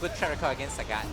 good track record against Sagat.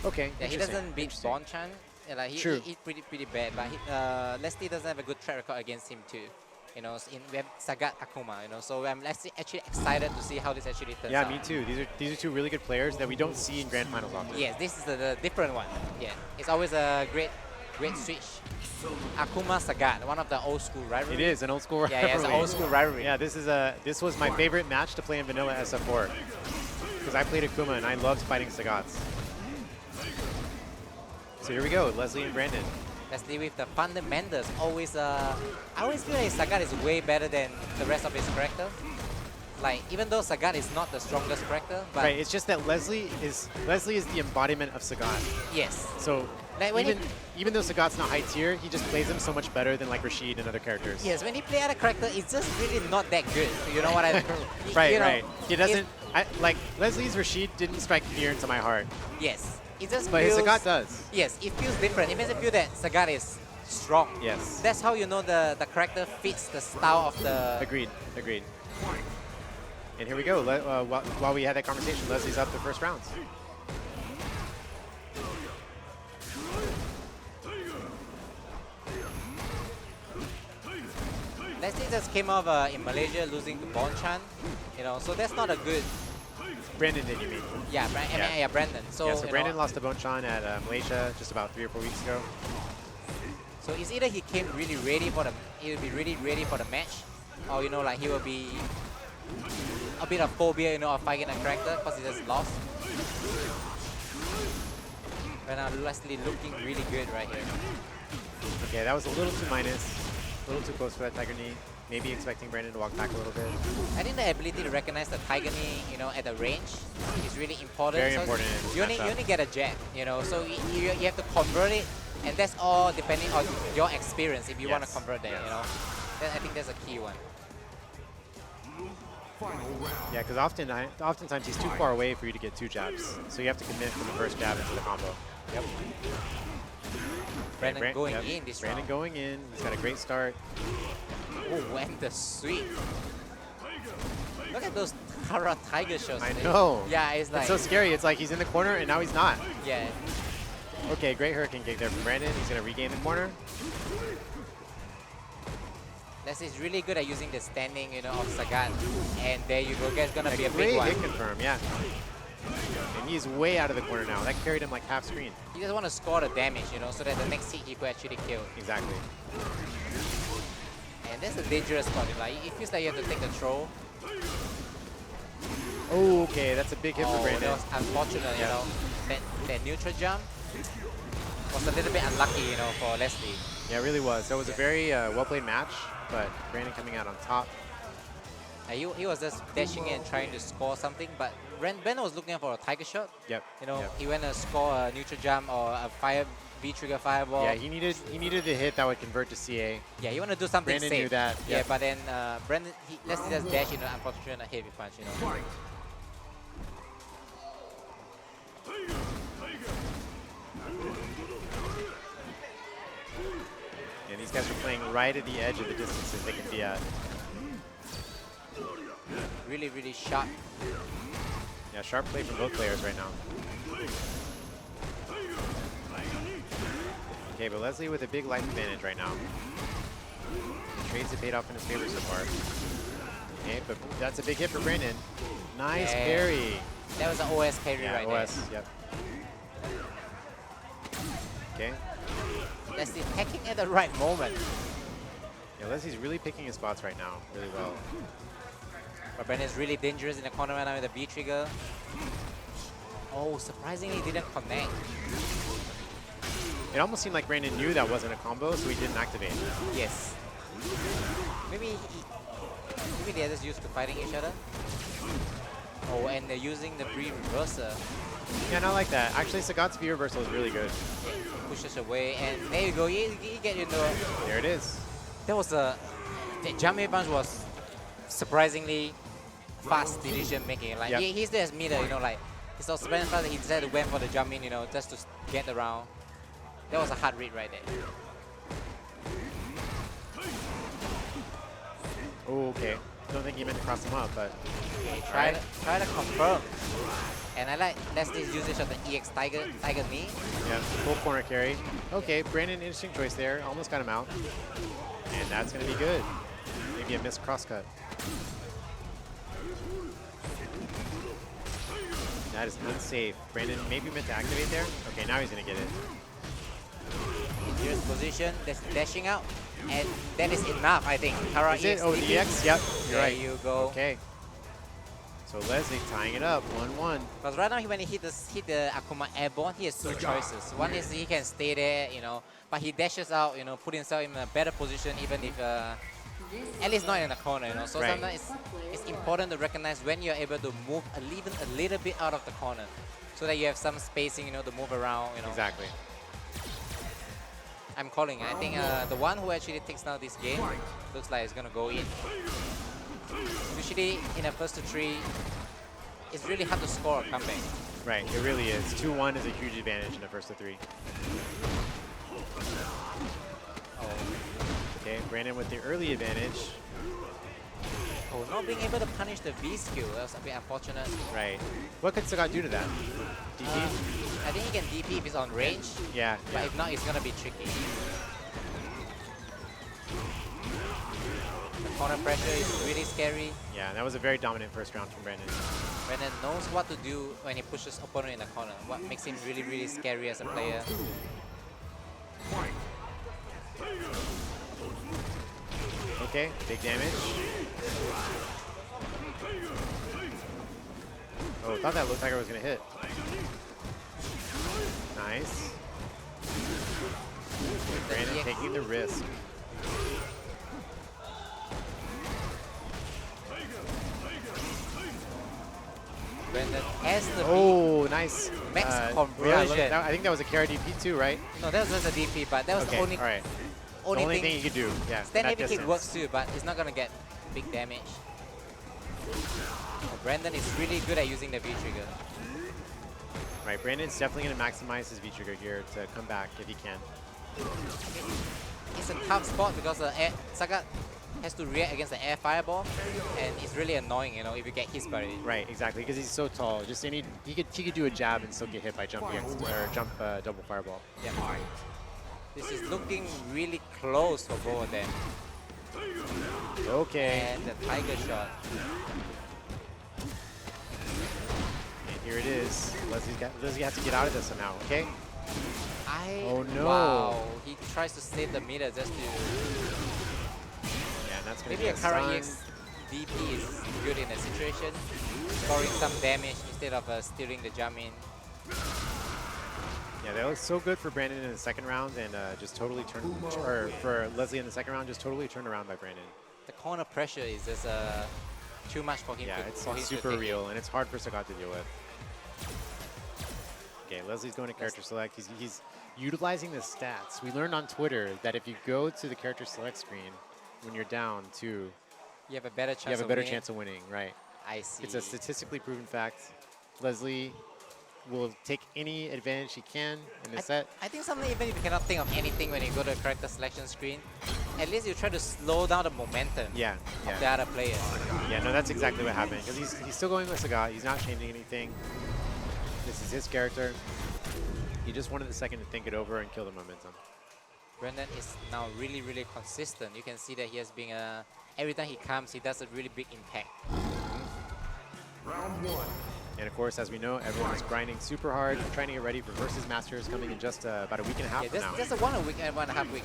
Okay. Yeah, he doesn't beat Bonchan. Yeah, like True. he's pretty bad, but Leslie doesn't have a good track record against him too. You know, we have Sagat Akuma. You know, so I'm actually excited to see how this actually turns out. Yeah, me too. These are two really good players that we don't see in grand finals often. Yes, this is the different one. Yeah, it's always a great switch. Akuma Sagat, one of the old school rivalry. It is an old school rivalry. Yeah, it's an old school rivalry. Yeah, this was my favorite match to play in vanilla SF4 because I played Akuma and I loved fighting Sagats. So here we go, Leslie and Brandon. Leslie with the fundamentals. Always, I always feel like Sagat is way better than the rest of his character. Like, even though Sagat is not the strongest character, but right, it's just that Leslie is the embodiment of Sagat. yes. So like even though Sagat's not high tier, he just plays him so much better than like Rashid and other characters. Yes, when he play other character, it's just really not that good. You know what I mean? Right, you know, right. He doesn't. Like Leslie's Rashid didn't strike fear into my heart. Yes, it just But feels, his Sagat does. Yes, it feels different. It makes it feel that Sagat is strong. Yes. That's how you know the character fits the style of the. Agreed. Agreed. And here we go. While we had that conversation, Leslie's up the first rounds. Leslie just came off in Malaysia losing to Bonchan, you know, so that's not a good. Brandon did, you mean? Yeah, Brandon. So, yeah, so Brandon lost to Bonchan at Malaysia just about 3 or 4 weeks ago. So it's either he came really ready for he'll be really ready for the match, or you know, like he will be a bit of phobia, you know, of fighting a character because he just lost. But now Leslie looking really good right here. Okay, that was a little too minus, a little too close for that Tiger Knee. Maybe expecting Brandon to walk back a little bit. I think the ability to recognize the Tiger Knee, you know, at the range is really important. Very so important in this you only get a jab, you know, so you have to convert it, and that's all depending on your experience if you want to convert that, you know. Then I think that's a key one. Yeah, because oftentimes he's too far away for you to get 2 jabs. So you have to commit from the first jab into the combo. Yep. Brandon going in this round. Brandon going in. He's got a great start. Oh, and the sweep. Look at those Kara Tiger shots. I know. Yeah, it's like... It's so scary. It's like he's in the corner and now he's not. Yeah. Okay, great Hurricane kick there from Brandon. He's going to regain the corner. Leslie's really good at using the standing, you know, of Sagat. And there you go. It's going to be a great big one. hit confirm, yeah. And he's way out of the corner now. That carried him like half screen. He just want to score the damage, you know, so that the next hit he could actually kill. Exactly. And that's a dangerous spot. Like, it feels like you have to take the throw. Oh, okay. That's a big hit for Brandon. That was unfortunate, you know. That neutral jump was a little bit unlucky, you know, for Leslie. Yeah, it really was. So it was a very well-played match, but Brandon coming out on top. He was just dashing in trying to score something, but Brandon was looking for a tiger shot. Yep. You know, yep. he went to score a neutral jump or a V-trigger fireball. Yeah, he needed a hit that would convert to CA. Yeah, he wanted to do something Brandon safe. knew that. Yeah, yep. but then Brandon, Leslie just dashed in an unfortunate heavy punch, you know. And these guys are playing right at the edge of the distances they can be at. Really, really sharp. Yeah, sharp play from both players right now. Okay, but Leslie with a big life advantage right now. Trades have paid off in his favor so far. Okay, but that's a big hit for Brandon. Nice parry. That was an OS parry right OS, there. yep. Okay. Leslie hacking at the right moment. Yeah, Leslie's really picking his spots right now really well. But Brandon's really dangerous in the corner right now with the V-trigger. Oh, surprisingly didn't connect. It almost seemed like Brandon knew that wasn't a combo, so he didn't activate. Yes. Maybe they're just used to fighting each other. Oh, and they're using the reverser. Yeah, not like that. Actually, Sagat's V reversal is really good. Yeah, pushes away, and there you go. You get into. There it is. That was the jump A punch was surprisingly fast decision making. Like he's there as meter, you know, like he's also very fast. He decided to went for the jump in, you know, just to get around. That was a hard read right there. Oh, okay. don't think he meant to cross him up, but Okay, try to confirm. And I like Leslie's usage of the EX Tiger knee. yeah, full corner carry. Okay, Brandon, interesting choice there. Almost got him out. And that's going to be good. Maybe a missed crosscut. That is unsafe. Brandon maybe meant to activate there. Okay, now he's going to get it. Here's position, that's dashing out. And that is enough, I think. Kara Is it? Oh, the EX? Yep, you're right. There you go. Okay. So Leslie tying it up, 1-1. Because right now, when he hit the Akuma airborne, he has two choices. One is he can stay there, you know, but he dashes out, you know, put himself in a better position, even if at least not in the corner, you know. So Right. sometimes it's important to recognize when you're able to move even a little bit out of the corner, so that you have some spacing, you know, to move around, you know. Exactly. I'm calling. I think the one who actually takes down this game looks like it's gonna go in. Usually in a first to three, it's really hard to score a comeback. Right, it really is. 2-1 is a huge advantage in the first of three. Oh. Okay, Brandon with the early advantage. Oh, not being able to punish the V skill, that was a bit unfortunate. Right. What could Sagat do to that? DP? I think he can DP if he's on range, Yeah. but if not, it's gonna be tricky. The corner pressure is really scary. Yeah, that was a very dominant first round from Brandon. Brandon knows what to do when he pushes opponent in the corner, what makes him really, really scary as a player. Okay, big damage. Oh, thought that looked like I was gonna hit. Nice. Brandon taking the risk. Brandon has the Oh, nice. max Yeah, conversion. I think that was a Kara DP too, right? No, that was just a DP, but that was Okay, the only, all right. The only thing you could do, yeah. Stand that heavy kick distance. works too, but it's not gonna get big damage. Brandon is really good at using the V trigger. Right, Brandon's definitely going to maximize his V-trigger here to come back if he can. It's a tough spot because Sagat has to react against the air fireball, and it's really annoying, you know, if you get hit by it. Right, exactly, because he's so tall. Just he could do a jab and still get hit by jump EX, or jump double fireball. Yeah. This is looking really close for both of them. Okay. And the tiger shot. And here it is. Leslie has to get out of this somehow. Okay. Oh no. Wow. He tries to save the meter just to. Yeah, and that's gonna Maybe be a Kara stun. EX DP is good in a situation, scoring some damage instead of stealing the jump in. Yeah, that was so good for Brandon in the second round, and just totally turned, or for Leslie in the second round, just totally turned around by Brandon. The corner pressure is just too much for him. Yeah, to, it's for him to super take real, and it's hard for Sagat to deal with. Okay, Leslie's going to character select. He's utilizing the stats. We learned on Twitter that if you go to the character select screen when you're down two, You have a better chance. you have a better chance of winning, right? I see. It's a statistically proven fact. Leslie will take any advantage he can in the set. I think something, even if you cannot think of anything when you go to the character selection screen, at least you try to slow down the momentum Yeah, of the yeah. other player. Yeah, no, that's exactly what happened. Because he's still going with Sagat. He's not changing anything. This is his character. He just wanted the second to think it over and kill the momentum. Brandon is now really, really consistent. You can see that he has been every time he comes, he does a really big impact. Round one. And of course, as we know, everyone's grinding super hard, trying to get ready for Versus Masters coming in just about a week and a half Yeah, from now. just a 1 week and 1.5 week.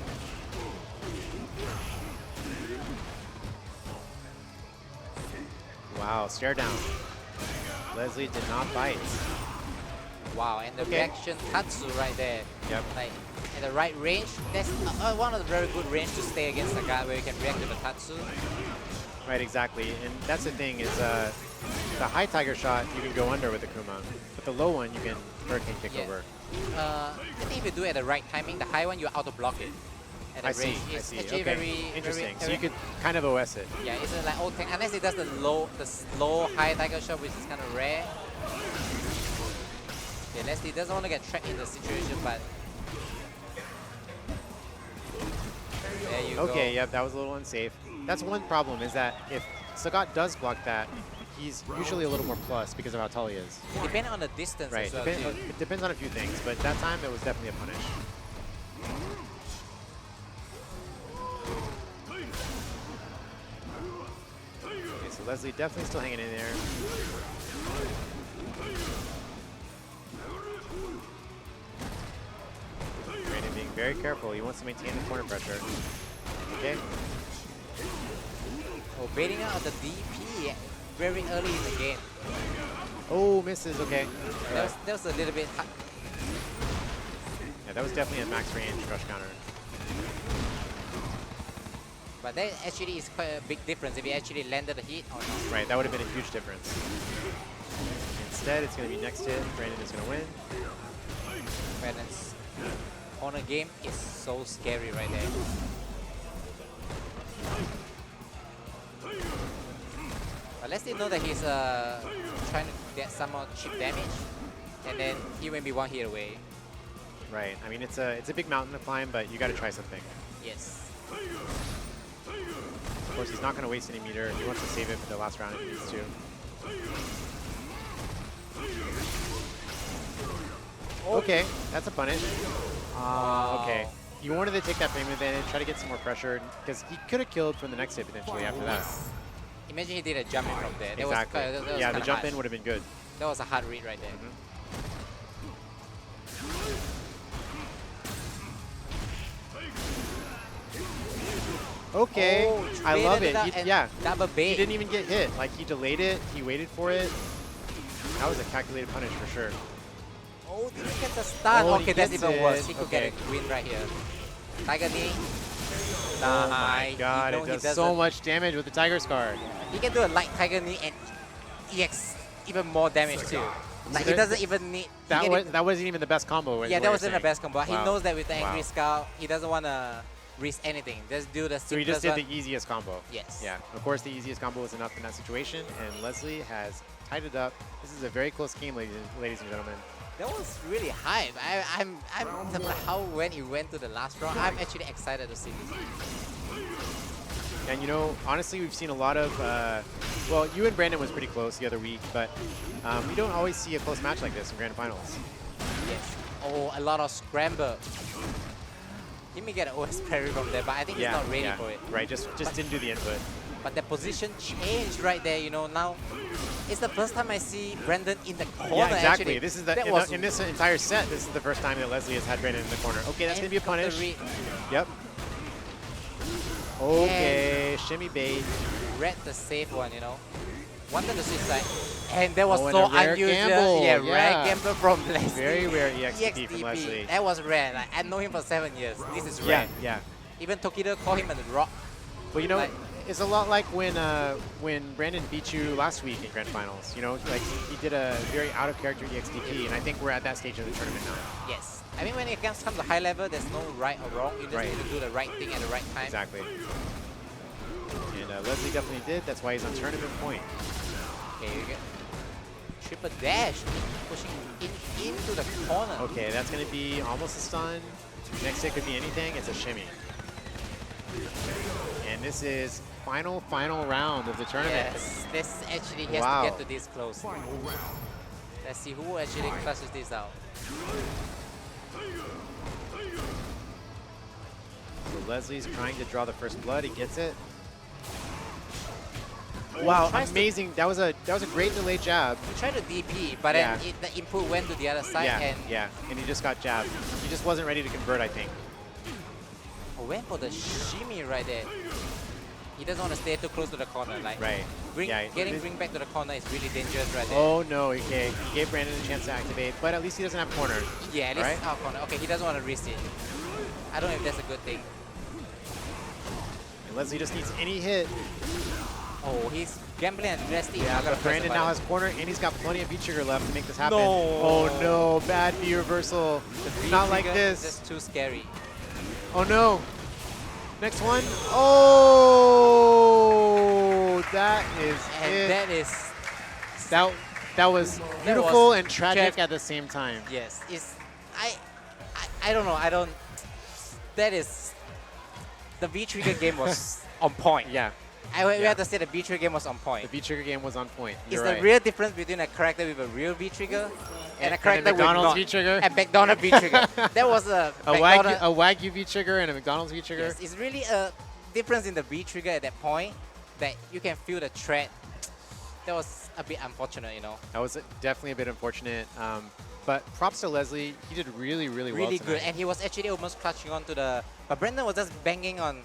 Wow, stare down. Leslie did not bite. Wow, and the Okay. reaction Tatsu right there. Yep. Like, at the right range, that's one of the very good range to stay against the guy where you can react to the Tatsu. Right, exactly. And that's the thing is the high tiger shot you can go under with Akuma, but the low one you can hurricane kick Yeah. over. I think if you do it at the right timing, the high one, you auto block it. At the I see, range. I It's see. actually Okay, very interesting. very, So you could kind of OS it. Yeah, it's like old thing. Unless it does the slow high tiger shot, which is kind of rare. Yeah, Leslie doesn't want to get trapped in the situation, but there you go. Okay, yep, that was a little unsafe. That's one problem is that if Sagat does block that, he's usually a little more plus because of how tall he is. It depends on the distance Right. as well, It too. depends on a few things, but that time it was definitely a punish. Okay, so Leslie definitely still hanging in there. Brandon being very careful. He wants to maintain the corner pressure. Okay. Oh, baiting out of the DP very early in the game. Oh, misses. Okay. That was a little bit hard. Yeah, that was definitely a max range rush counter. But that actually is quite a big difference if he actually landed the hit or not. Right, that would have been a huge difference. Instead, it's going to be next hit. Brandon is going to win. Brandon's corner game is so scary right there. But let's still know that he's trying to get some more chip damage, and then he will be one hit away. Right. I mean, it's a big mountain to climb, but you got to try something. Yes. Of course, he's not going to waste any meter. He wants to save it for the last round if he needs to. Okay, that's a punish. Okay. You wanted to take that frame advantage, try to get some more pressure, because he could have killed from the next hit potentially after that. Imagine he did a jump in from there. Exactly. That was Yeah, the kinda jump hard. in would have been good. That was a hard read right there. Okay, Oh, I baited love it it. out He, and yeah, double he bait. didn't even get hit. Like, he delayed it, he waited for it. That was a calculated punish for sure. Oh, did he get the stun? Oh, he Okay, that's gets even worse. it. He could Okay. get a win right here. Tiger knee. Oh my Nice. god, You know it he does so doesn't- much damage with the Tiger's card. He can do a light tiger knee and EX even more damage too. Like he there- doesn't even need. That wasn't even the best combo. Yeah, that wasn't the best combo. He Wow. knows that with the Angry Wow. Scout, he doesn't want to risk anything. Just do the So he just simplest did one. the easiest combo. Yes. Yeah, of course the easiest combo was enough in that situation, and Leslie has tied it up. This is a very close game, ladies and gentlemen. That was really hype. I'm how when it went to the last round, I'm actually excited to see this. And you know, honestly, we've seen a lot of, well, you and Brandon was pretty close the other week, but we don't always see a close match like this in grand finals. Yes. Oh, a lot of scramble. He may get an OS parry from there, but I think he's not ready for it. Right, just didn't do the input. But the position changed right there, you know, now it's the first time I see Brandon in the corner. Yeah, exactly. Actually. This is That the, was in this entire set, this is the first time that Leslie has had Brandon in the corner. Okay, that's going to be a end of the punish. read. Yep. Okay, shimmy bait. Read the safe one, you know. Wanted to switch side. And that was Oh, and so a rare unusual. gamble, Yeah, yeah. rare gamble from Leslie. Very rare EXTP from Leslie. That was rare. Like, I know him for 7 years. This is Yeah, rare. yeah. Even Tokido called him a rock. Well, you know, Like- it's a lot like when Brandon beat you last week in grand finals. You know, like he did a very out of character EXTP, and I think we're at that stage of the tournament now. Yes. I mean, when it comes to high level, there's no right or wrong. You just Right. need to do the right thing at the right time. Exactly. And Leslie definitely did. That's why he's on tournament point. Okay, you get triple dash, pushing into the corner. Okay, that's going to be almost a stun. Next hit could be anything. It's a shimmy. And this is final round of the tournament. Yes, this actually he has Wow. to get to this close. Let's see who actually clashes this out. So Leslie's trying to draw the first blood. He gets it. Wow, tries to- amazing. That was a great delayed jab. He tried to DP, but Yeah. then the input went to the other side Yeah, and he just got jabbed. He just wasn't ready to convert, I think. went for the shimmy right there. He doesn't want to stay too close to the corner. Like, Right. getting bring back to the corner is really dangerous right there. Oh no, okay. He gave Brandon a chance to activate, but at least he doesn't have corner. Yeah, at least right? out corner. Okay, he doesn't want to risk it. I don't know if that's a good thing. And Leslie just needs any hit. Oh, he's gambling aggressive. Yeah, Not gonna but press Brandon the now button. has corner, and he's got plenty of V trigger left to make this happen. No. Oh no, bad V reversal. The Not like trigger is this. just too scary. Oh no. Next one. Oh, that is And it. that is, That was beautiful was and tragic tra- at the same time. yes, it's, I don't know, I don't, that is, the V-Trigger game was on point. Yeah. We have to say the V trigger game was on point. The V trigger game was on point. It's You're the right. real difference between a character with a real V trigger and a character with McDonald's not. V trigger. And McDonald's V trigger. That was a Wagyu V trigger and a McDonald's V trigger. Yes, it's really a difference in the V trigger at that point that you can feel the threat. That was a bit unfortunate, you know. That was definitely a bit unfortunate. But props to Leslie. He did really, really well. Really tonight. good, and he was actually almost clutching on to the. But Brendan was just banging on.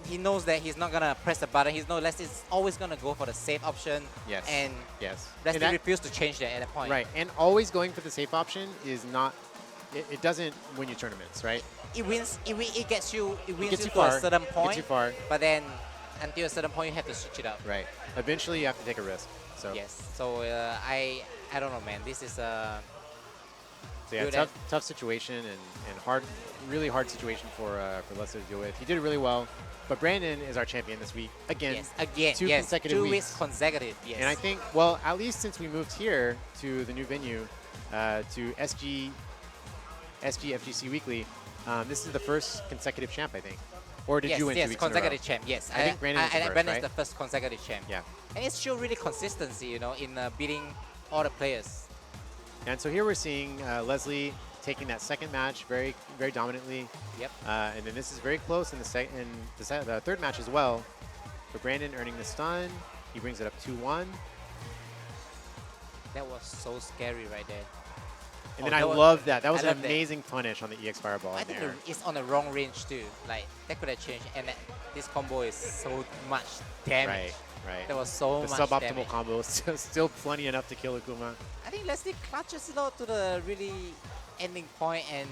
He knows that he's not gonna press the button. He's Leslie's always gonna go for the safe option. Yes. And yes. Leslie refused to change that at that point. Right, and always going for the safe option is not. It doesn't win you tournaments, right? It wins. It gets you. It wins gets you you to far. a certain It point. gets you far. But then, until a certain point, you have to switch it up. Right. Eventually, you have to take a risk. So. Yes. So I don't know, man. This is So yeah, tough situation and really hard situation for Leslie to deal with. He did it really well, but Brandon is our champion this week again. Yes, again. Two yes. consecutive 2 weeks. weeks consecutive. Yes. And I think, well, at least since we moved here to the new venue, to SG FGC Weekly, this is the first consecutive champ, I think. Or did you win 2 weeks consecutive in a row? champ. Yes, I think Brandon is the first, Brandon right? is the first consecutive champ. Yeah. And it's show really consistency, you know, in beating all the players. And so here we're seeing Leslie taking that second match very, very dominantly. Yep. And then this is very close in the third match as well. For Brandon earning the stun, he brings it up 2-1. That was so scary right there. And then I love that. That was I an love that. amazing punish on the EX Fireball I in think there. it's on the wrong range too. Like that could have changed, and this combo is so much damage. Right. There was so The much suboptimal damage. combo is still plenty enough to kill Akuma. I think Leslie clutches it out to the really ending point, and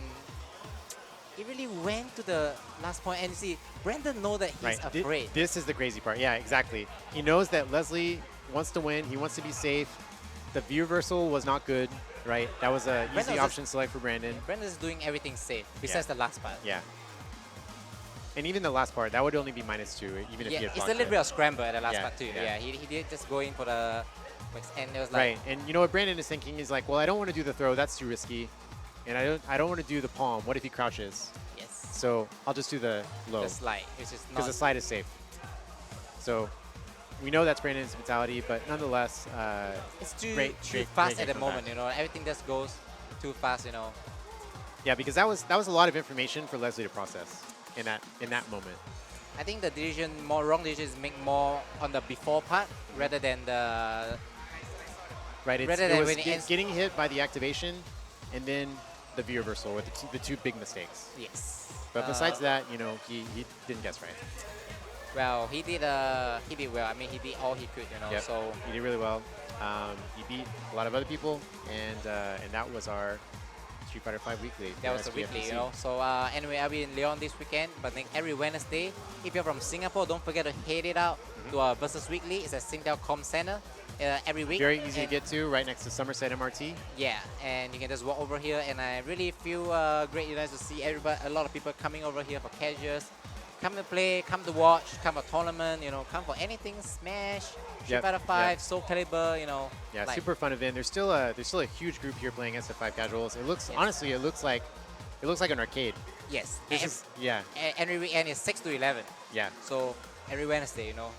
he really went to the last point. And you see, Brandon knows that he's afraid. This is the crazy part. Yeah, exactly. He knows that Leslie wants to win. He wants to be safe. The view reversal was not good, right? That was an easy option select for Brandon. Brandon's doing everything safe, besides the last part. Yeah. And even the last part, that would only be -2, even if he had it's a blocked little it. bit of scramble at the last Yeah, part too. yeah. Yeah, he did just go in for the, and it was like. Right, and you know what Brandon is thinking is like, well, I don't want to do the throw, that's too risky, and I don't want to do the palm. What if he crouches? Yes. So I'll just do the low. The slide, which is not. Because the slide is safe. So we know that's Brandon's mentality, but nonetheless, it's too great fast at the comeback. moment. You know, everything just goes too fast. You know. Yeah, because that was a lot of information for Leslie to process in that moment. I think the wrong decisions make more on the before part rather than the. Right, it rather than was when it ends. getting hit by the activation, and then the V reversal with the two big mistakes. Yes. But besides that, you know, he didn't guess right. Well, he did well. I mean, he did all he could. You know. Yep. So He did really well. He beat a lot of other people, and that was our Street Fighter V Weekly. that was the weekly, you know. So anyway, I'll be in Lyon this weekend, but then every Wednesday, if you're from Singapore, don't forget to head it out to our Versus Weekly. It's at Singtel Com Center every week. Very easy to get to, right next to Somerset MRT. Yeah, and you can just walk over here, and I really feel great, you guys, to see a lot of people coming over here for casuals. Come to play, come to watch, come for tournament, you know, come for anything, Smash, Street Fighter 5, Soul Calibur, you know. Yeah, like, super fun event. There's still a huge group here playing SF5 casuals. It looks honestly, it looks like an arcade. Yes. This is Every weekend is 6 to 11. Yeah. So every Wednesday, you know,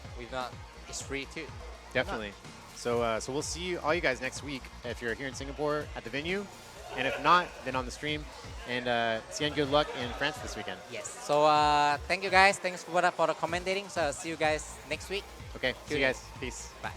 it's free too. Definitely. So we'll see all you guys next week if you're here in Singapore at the venue, and if not, then on the stream. And Sian, good luck in France this weekend. Yes. So thank you guys. Thanks for the commentating. So I'll see you guys next week. Okay. See you guys. Peace. Bye.